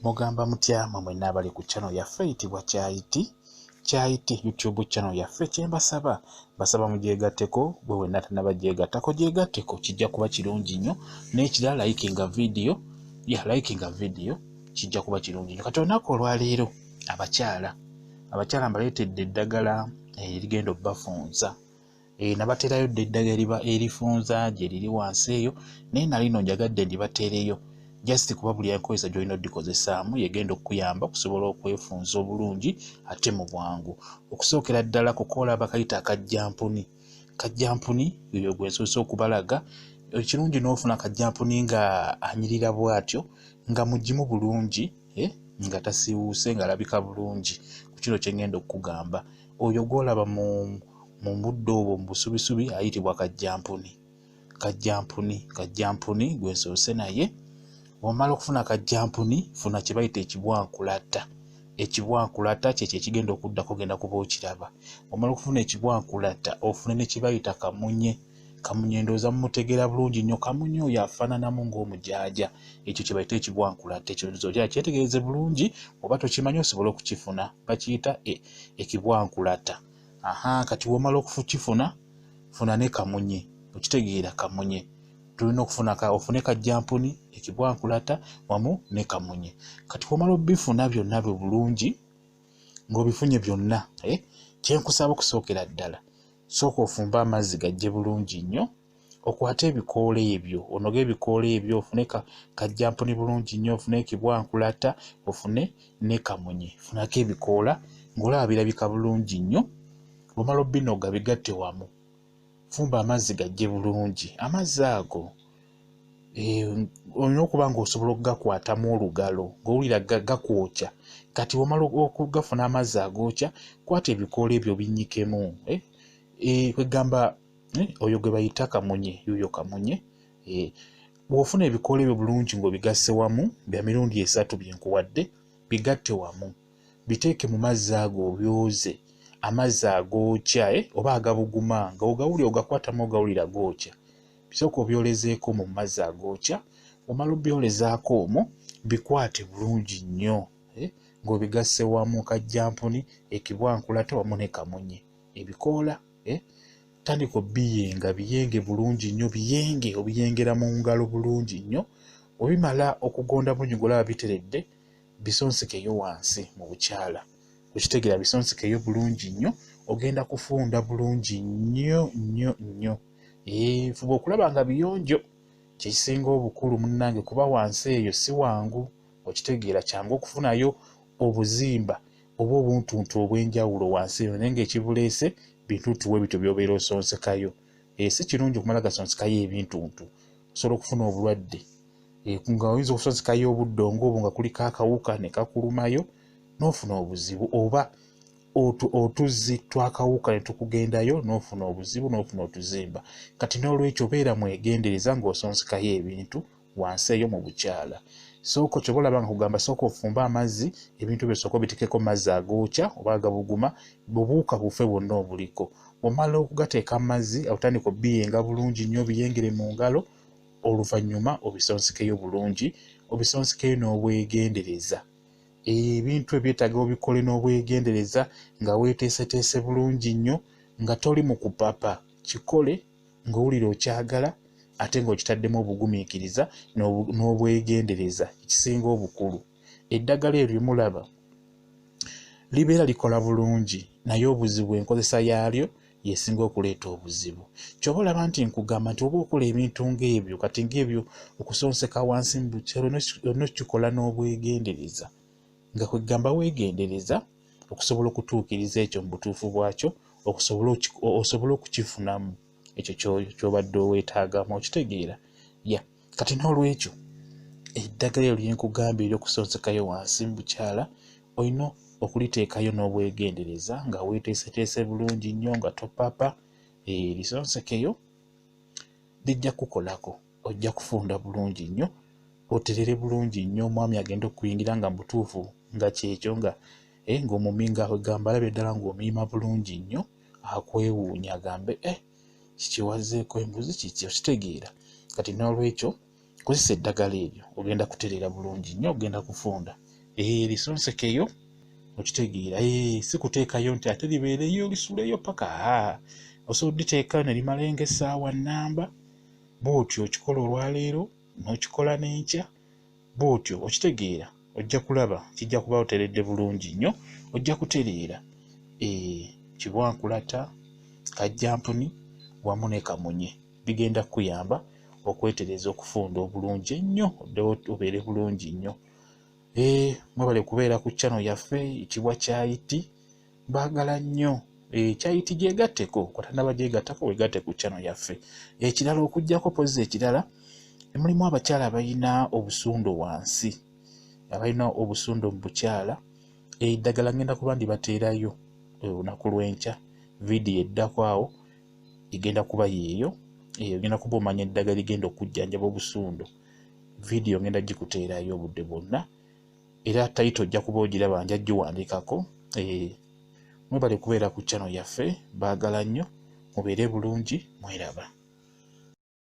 Mugamba mutya mmwe n'abali ku channel yaffe eyitibwa Kyayiti YouTube channel yaffe. Kyembasaba basaba mugyegatteko bwe wenna tannabagyegattako gyegatteko, kijja kuba kirungi nnyo. N'ekirala likinga video kijja kuba kirungi nnyo. Kati olunaku olwaleero abakyala mbaleetedde eddagala erigenda obbafunza. Nabateerayo eddagala erifunza gye liri wansi eyo, naye nalino njagadde ndibateereyo just kuba buli enkozesa gy'olina oddikozesaamu yegenda okuyamba okusobola okwefunza obulungi ate mu bwangu. Okusookera ddala ku Kola bakayita akajjampuni eyo gwe nsoose okubalaga. Ekirungi n'ofuna akajjampuni nga anyirira bw'atyo, nga mugimu bulungi, nga tasiiwuuse, ng'alabika bulungi. Ku kino kye ngenda okugamba, oyo gw'olaba mu muddo obwo mu busubisubi ayitibwa kajjampuni gwe nsoose naye. Bw'omala okufuna akajjampuni, funa kye bayita ekibwankulatta. Ekibwankulatta kyekyo ekigenda okuddako ogenda kuba okiraba. Bw'omala okufuna ekibwankulatta, ofune ne kye bayita kamunye. Kamunye ndowooza mumutegeera bulungi nnyo. Kamunye oyo afaananamu ng'omujaaja. Ekyo kye bayita ekibwankulatta. Ekyo kyetegereze bulungi, oba tokimanyi osobole okukifuna. Bakiyita ekibwankulatta. Kati bw'omala okukifuna, funa ne kamunye. Okitegeera kamunye. Tulina ofune kajjampuni, ekibwankulatta wamu ne kamunye. Kati bw'omala obifuna byonna bwe bulungi, ng'obifunye byonna, kyenkusaba okusookera ddala, sooka ofumbe amazzi gajje bulungi nnyo, okwate ebikoola ebyo, onoge ebikoola ebyo, ofune kajjampuni bulungi nnyo, ofune ekibwankulatta, ofune ne kamunye. Funako ebikoola ng'olaba birabika bulungi nnyo. Bw'omala obinoga bigatte wamu, fumba amazzi gajje bulungi. Amazzi ago olina okuba ng'osobola okugakwatamu olugalo ng'owulira gakwokya. Kati bw'omala okugafuna amazzi agookya, kwata ebikoola ebyo binnyikemu. Kwegamba oyo gwe bayita kamunye, yuuyo kamunye. Bw'ofuna ebikoola ebyo bulungi ng'obigasse wamu, bya mirundi 3 bye nkuwadde, bigatte wamu, biteeke mu mazzi ago obyoze. Amazzi agookya oba agabuguma ng'ogawulira ogakwatamu ogawulira gookya, bisooka obyolezeeko mu mazzi agookya. Omala obyolezaako omwo, bikwate bulungi nnyo ng'obigasse wamu, kajjampuni, ekibwankulatta wamu ne kamunye. Ebikoola tandika biyenge bulungi nnyo, obiyengera mu ngalo bulungi nnyo. Obimala okugonda bulungi ng'olaba biteredde, bisonsekeyo wansi mu bukyala. Okitegeera bisonsekeyo bulungi nnyo, ogenda kufunda bulungi nnyo. Fuba okulaba nga biyonjo, kyekisinga obukulu munnange, kuba wansi eyo si wangu. Okitegeera kyangu okufunayo obuzimba oba obuntuntu obw'enjawulo wansi eyo, naye ng'ekibuleese bintuntu we bityo by'obeera osonsekayo. Si kirungi okumala gasonsekayo ebintuntu, osobola okufuna obulwadde. Nga oyinza okusonsekayo obuddongo obwo nga kuliko akawuka ne kakulumayo, n'ofuna obuzibu, oba otuzzi twakawuka ne tukugendayo, n'ofuna obuzibu, n'ofuna otuzimba. Kati n'olwekyo beera mwegendereza ng'osonsekayo ebintu wansi eyo mu bukyala. Sooka kyoba olaba nga kugamba, sooka ofumbe amazzi, ebintu byo sooka obiteekeko mazzi agookya oba agabuguma, obuwuka bufe bwonna obuliko. Omala okugateeka mu mazzi, otandika obiyenga bulungi nnyo, obiyengere mu ngalo, oluvannyuma obisonsekeyo bulungi, obisonsekeyo n'obwegendereza. Ebintu ebyetaaga obikole n'obwegendereza nga weeteeseteese bulungi nnyo, nga toli mu kupapa. Kikole ng'owulira okyagala ate ng'okitaddemu obugumiikiriza n'obwegendereza, ekisinga obukulu. Eddagala eryo mulaba libeera likola bulungi, naye obuzibu enkozesa yaalyo yesinga okuleeta obuzibu. Kyoba olaba nti nkugamba nti oba okola ebintu ng'ebyo, kati ng'ebyo okusonseka wansi mu bukyalo, olina okukikola n'obwegendereza. Nga kwegamba weegendereza okusobola okutuukiriza ekyo mu butuufu bwakyo, osobole okukifunamu ekyo ky'obadde oweetaagamu. Okitegeera? Kati n'olwekyo eddagala eryo lye nkugamba ery'okusonsekayo wansi mu bukyala, olina okuliteekayo n'obwegendereza nga weeteeseteese bulungi nnyo, nga topapa. Lisonsekeyo, lijja kukolako, ojja kufunda bulungi nnyo, oterere bulungi nnyo. Omwami agenda okuyingira nga mutuufu nga kyekyo, ng'omuminga kwegamba alabye ddala ng'omuyima bulungi nnyo, akwewuunya agambe kikiwazeeko embuzi kiki. Okitegeera? Kati n'olwekyo kozesa eddagala eryo, ogenda kutereera bulungi nnyo, ogenda kufunda lisonsekeyo okitegeera si kuteekayo nti ate libeereyo lisuleyo paka osobola oditeeka ne limala ng'essaawa nnamba bw'otyo okikola olwaleero n'okikola n'enkya bw'otyo okitegeera ojja kulaba kijja kuba oteredde bulungi nnyo ojja kutereera kibwankulata kajjampuni wamu ne kamunye bigenda kukuyamba okwetereza okufunda obulungi ennyo obeere bulungi nnyo. Mwebale kubeera ku channel yaffe ekibwa kyayiti baagala nnyo kyayiti gyegatteko kwatannaba gyegattako wegatte ku channel yaffe. Ekirala okujjako pozi ekirala mulimu abakyala abalina obusundo wansi abalina obusundo mu bukyala eddagala ngenda kuba ndibateerayo olunaku lw'enkya vidiyo eddako awo egenda kuba yeeyo ogenda kuba omanya eddagala ligenda okujjanjaba obusundo vidiyo ngenda gikuteerayo obudde bwonna era tayito ojja kuba ogiraba nja giwandiikako. Mwebale kubeera ku channel yaffe baagala nnyo mubeere bulungi mweraba.